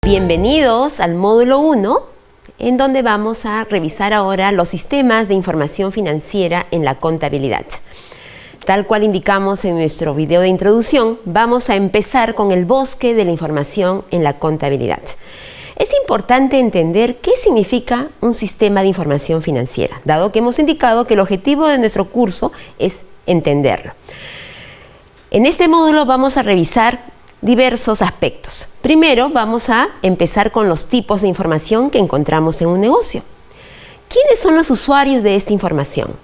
Bienvenidos al módulo 1, en donde vamos a revisar ahora los sistemas de información financiera en la contabilidad. Tal cual indicamos en nuestro video de introducción, vamos a empezar con el bosque de la información en la contabilidad. Es importante entender qué significa un sistema de información financiera, dado que hemos indicado que el objetivo de nuestro curso es entenderlo. En este módulo vamos a revisar diversos aspectos. Primero vamos a empezar con los tipos de información que encontramos en un negocio. ¿Quiénes son los usuarios de esta información?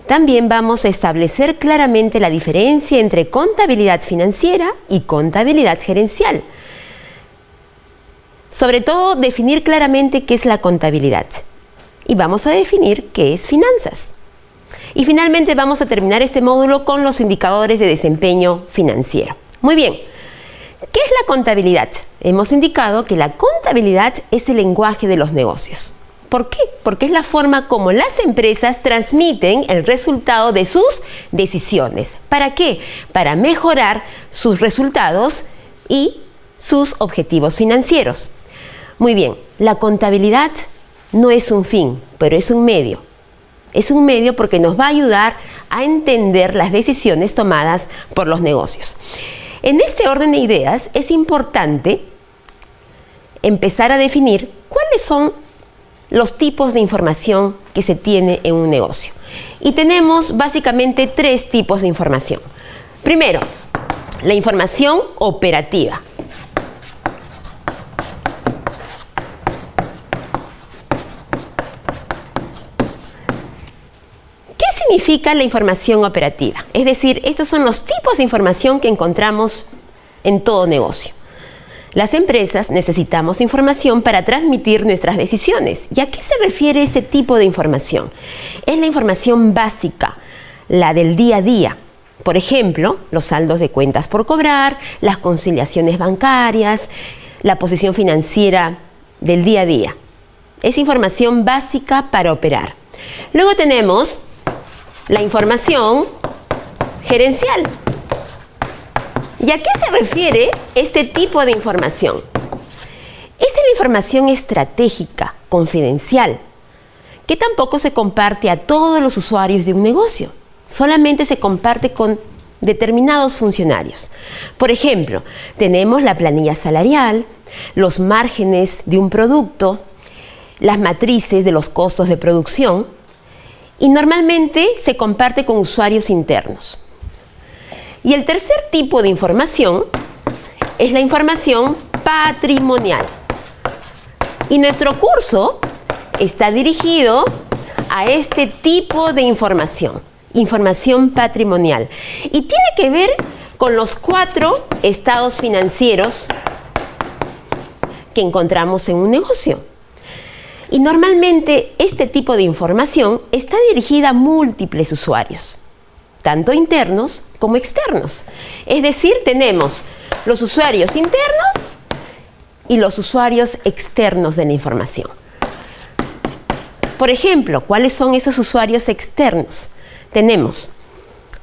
También vamos a establecer claramente la diferencia entre contabilidad financiera y contabilidad gerencial. Sobre todo, definir claramente qué es la contabilidad. Y vamos a definir qué es finanzas. Y finalmente vamos a terminar este módulo con los indicadores de desempeño financiero. Muy bien. ¿Qué es la contabilidad? Hemos indicado que la contabilidad es el lenguaje de los negocios. ¿Por qué? Porque es la forma como las empresas transmiten el resultado de sus decisiones. ¿Para qué? Para mejorar sus resultados y sus objetivos financieros. Muy bien, la contabilidad no es un fin, pero es un medio. Es un medio porque nos va a ayudar a entender las decisiones tomadas por los negocios. En este orden de ideas es importante empezar a definir cuáles son los tipos de información que se tiene en un negocio. Y tenemos básicamente tres tipos de información. Primero, la información operativa. ¿Qué significa la información operativa? Es decir, estos son los tipos de información que encontramos en todo negocio. Las empresas necesitamos información para transmitir nuestras decisiones. ¿Y a qué se refiere este tipo de información? Es la información básica, la del día a día. Por ejemplo, los saldos de cuentas por cobrar, las conciliaciones bancarias, la posición financiera del día a día. Es información básica para operar. Luego tenemos la información gerencial. ¿Y a qué se refiere este tipo de información? Es la información estratégica, confidencial, que tampoco se comparte a todos los usuarios de un negocio. Solamente se comparte con determinados funcionarios. Por ejemplo, tenemos la planilla salarial, los márgenes de un producto, las matrices de los costos de producción, y normalmente se comparte con usuarios internos. Y el tercer tipo de información es la información patrimonial. Y nuestro curso está dirigido a este tipo de información patrimonial. Y tiene que ver con los 4 estados financieros que encontramos en un negocio. Y normalmente este tipo de información está dirigida a múltiples usuarios, tanto internos como externos. Es decir, tenemos los usuarios internos y los usuarios externos de la información. Por ejemplo, ¿cuáles son esos usuarios externos? Tenemos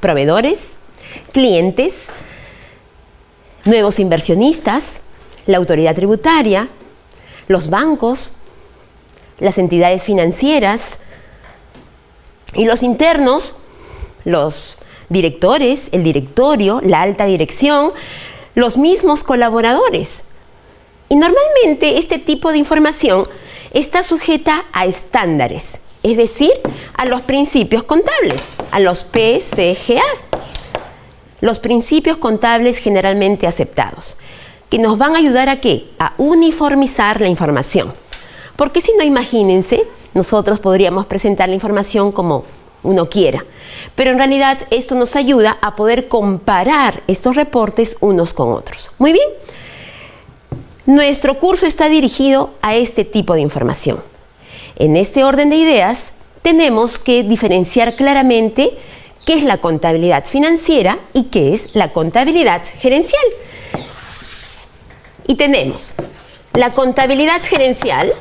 proveedores, clientes, nuevos inversionistas, la autoridad tributaria, los bancos, las entidades financieras, y los internos, los directores, el directorio, la alta dirección, los mismos colaboradores. Y normalmente este tipo de información está sujeta a estándares, es decir, a los principios contables, a los PCGA, los principios contables generalmente aceptados, que nos van a ayudar ¿a qué? A uniformizar la información. Porque si no, imagínense, nosotros podríamos presentar la información como uno quiera. Pero en realidad esto nos ayuda a poder comparar estos reportes unos con otros. Muy bien. Nuestro curso está dirigido a este tipo de información. En este orden de ideas, tenemos que diferenciar claramente qué es la contabilidad financiera y qué es la contabilidad gerencial. Y tenemos la contabilidad gerencial,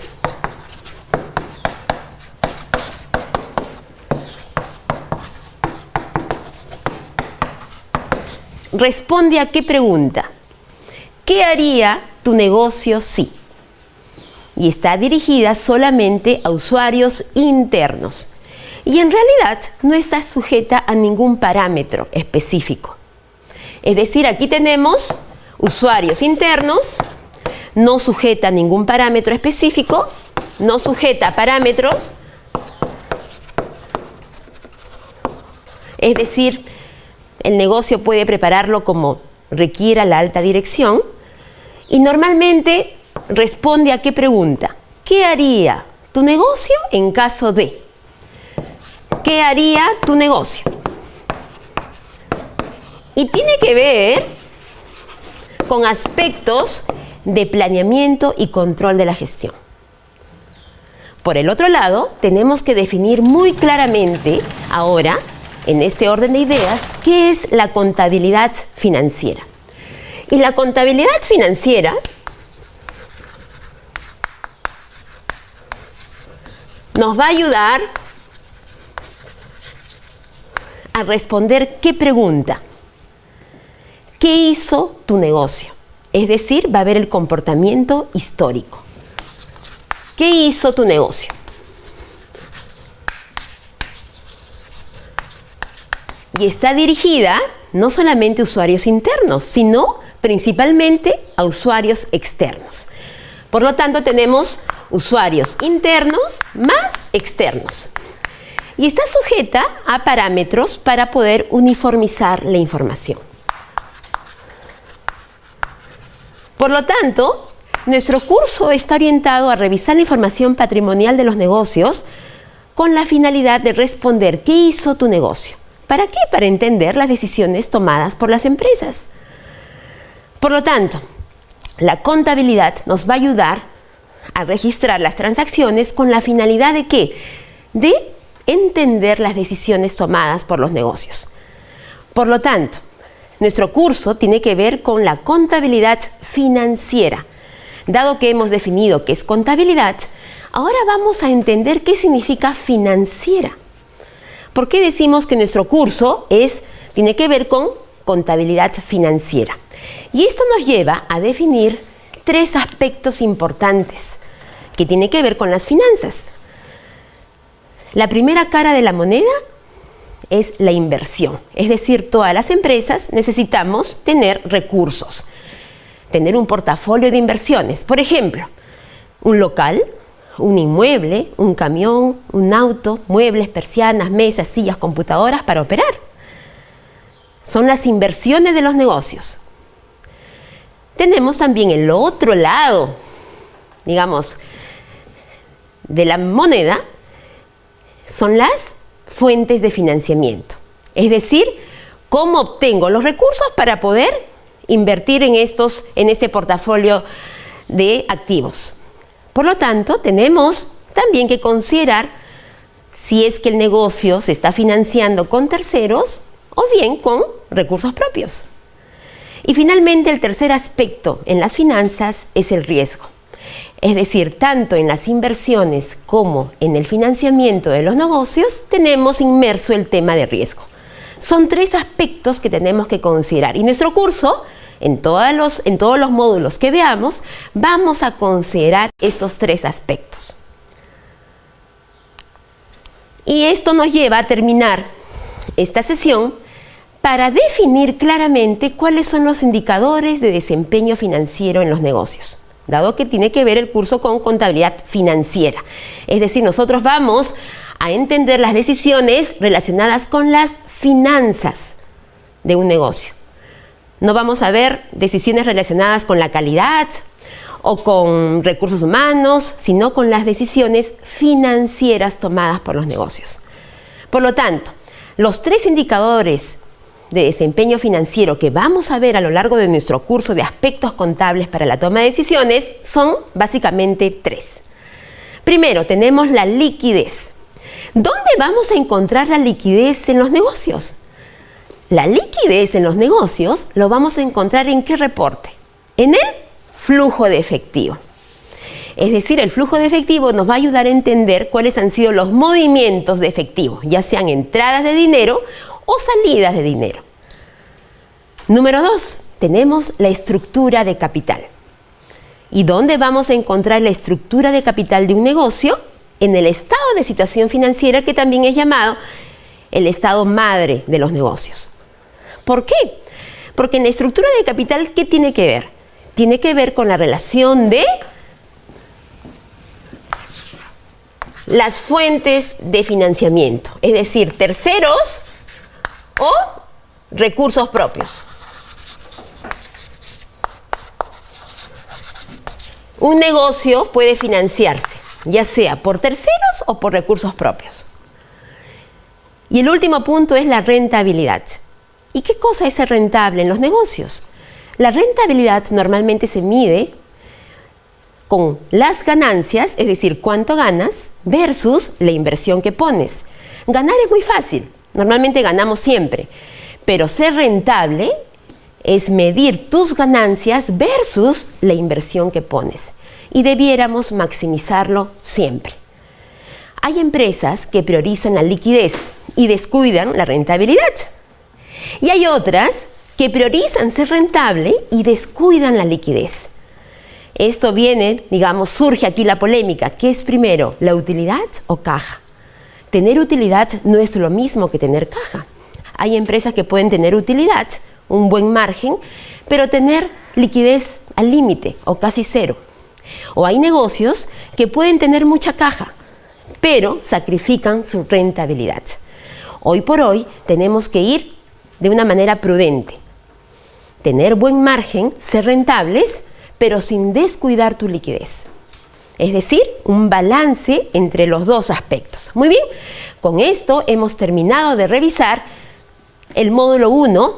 responde a qué pregunta. ¿Qué haría tu negocio sí. Y está dirigida solamente a usuarios internos. Y en realidad no está sujeta a ningún parámetro específico. Es decir, aquí tenemos usuarios internos, no sujeta a ningún parámetro específico, no sujeta a parámetros. Es decir, el negocio puede prepararlo como requiera la alta dirección y normalmente responde a qué pregunta. ¿Qué haría tu negocio en caso de? ¿Qué haría tu negocio? Y tiene que ver con aspectos de planeamiento y control de la gestión. Por el otro lado, tenemos que definir muy claramente ahora, en este orden de ideas, qué es la contabilidad financiera. Y la contabilidad financiera nos va a ayudar a responder qué pregunta. ¿Qué hizo tu negocio? Es decir, va a ver el comportamiento histórico. ¿Qué hizo tu negocio? Y está dirigida no solamente a usuarios internos, sino principalmente a usuarios externos. Por lo tanto, tenemos usuarios internos más externos. Y está sujeta a parámetros para poder uniformizar la información. Por lo tanto, nuestro curso está orientado a revisar la información patrimonial de los negocios con la finalidad de responder ¿qué hizo tu negocio? ¿Para qué? Para entender las decisiones tomadas por las empresas. Por lo tanto, la contabilidad nos va a ayudar a registrar las transacciones con la finalidad de ¿qué? De entender las decisiones tomadas por los negocios. Por lo tanto, nuestro curso tiene que ver con la contabilidad financiera. Dado que hemos definido qué es contabilidad, ahora vamos a entender qué significa financiera. ¿Por qué decimos que nuestro curso tiene que ver con contabilidad financiera? Y esto nos lleva a definir 3 aspectos importantes que tienen que ver con las finanzas. La primera cara de la moneda es la inversión. Es decir, todas las empresas necesitamos tener recursos, tener un portafolio de inversiones. Por ejemplo, un local, un inmueble, un camión, un auto, muebles, persianas, mesas, sillas, computadoras para operar. Son las inversiones de los negocios. Tenemos también el otro lado, digamos, de la moneda, son las fuentes de financiamiento. Es decir, cómo obtengo los recursos para poder invertir en este portafolio de activos. Por lo tanto, tenemos también que considerar si es que el negocio se está financiando con terceros o bien con recursos propios. Y finalmente, el tercer aspecto en las finanzas es el riesgo. Es decir, tanto en las inversiones como en el financiamiento de los negocios tenemos inmerso el tema de riesgo. Son 3 aspectos que tenemos que considerar. Y nuestro curso, en todos los módulos que veamos, vamos a considerar estos 3 aspectos. Y esto nos lleva a terminar esta sesión para definir claramente cuáles son los indicadores de desempeño financiero en los negocios, dado que tiene que ver el curso con contabilidad financiera. Es decir, nosotros vamos a entender las decisiones relacionadas con las finanzas de un negocio. No vamos a ver decisiones relacionadas con la calidad o con recursos humanos, sino con las decisiones financieras tomadas por los negocios. Por lo tanto, los 3 indicadores de desempeño financiero que vamos a ver a lo largo de nuestro curso de aspectos contables para la toma de decisiones son básicamente 3. Primero, tenemos la liquidez. ¿Dónde vamos a encontrar la liquidez en los negocios? La liquidez en los negocios lo vamos a encontrar ¿en qué reporte? En el flujo de efectivo. Es decir, el flujo de efectivo nos va a ayudar a entender cuáles han sido los movimientos de efectivo, ya sean entradas de dinero o salidas de dinero. Número 2, tenemos la estructura de capital. ¿Y dónde vamos a encontrar la estructura de capital de un negocio? En el estado de situación financiera, que también es llamado el estado madre de los negocios. ¿Por qué? Porque en la estructura de capital, ¿qué tiene que ver? Tiene que ver con la relación de las fuentes de financiamiento, es decir, terceros o recursos propios. Un negocio puede financiarse, ya sea por terceros o por recursos propios. Y el último punto es la rentabilidad. ¿Y qué cosa es ser rentable en los negocios? La rentabilidad normalmente se mide con las ganancias, es decir, cuánto ganas, versus la inversión que pones. Ganar es muy fácil, normalmente ganamos siempre, pero ser rentable es medir tus ganancias versus la inversión que pones. Y debiéramos maximizarlo siempre. Hay empresas que priorizan la liquidez y descuidan la rentabilidad. Y hay otras que priorizan ser rentable y descuidan la liquidez. Esto viene, surge aquí la polémica. ¿Qué es primero, la utilidad o caja? Tener utilidad no es lo mismo que tener caja. Hay empresas que pueden tener utilidad, un buen margen, pero tener liquidez al límite o casi cero. O hay negocios que pueden tener mucha caja, pero sacrifican su rentabilidad. Hoy por hoy tenemos que ir de una manera prudente. Tener buen margen, ser rentables, pero sin descuidar tu liquidez. Es decir, un balance entre los dos aspectos. Muy bien, con esto hemos terminado de revisar el módulo 1,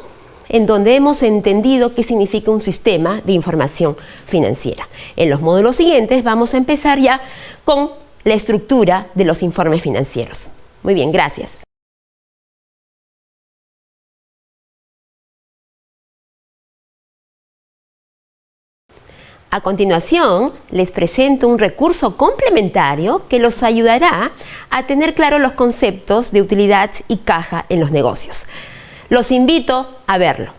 en donde hemos entendido qué significa un sistema de información financiera. En los módulos siguientes vamos a empezar ya con la estructura de los informes financieros. Muy bien, gracias. A continuación, les presento un recurso complementario que los ayudará a tener claros los conceptos de utilidad y caja en los negocios. Los invito a verlo.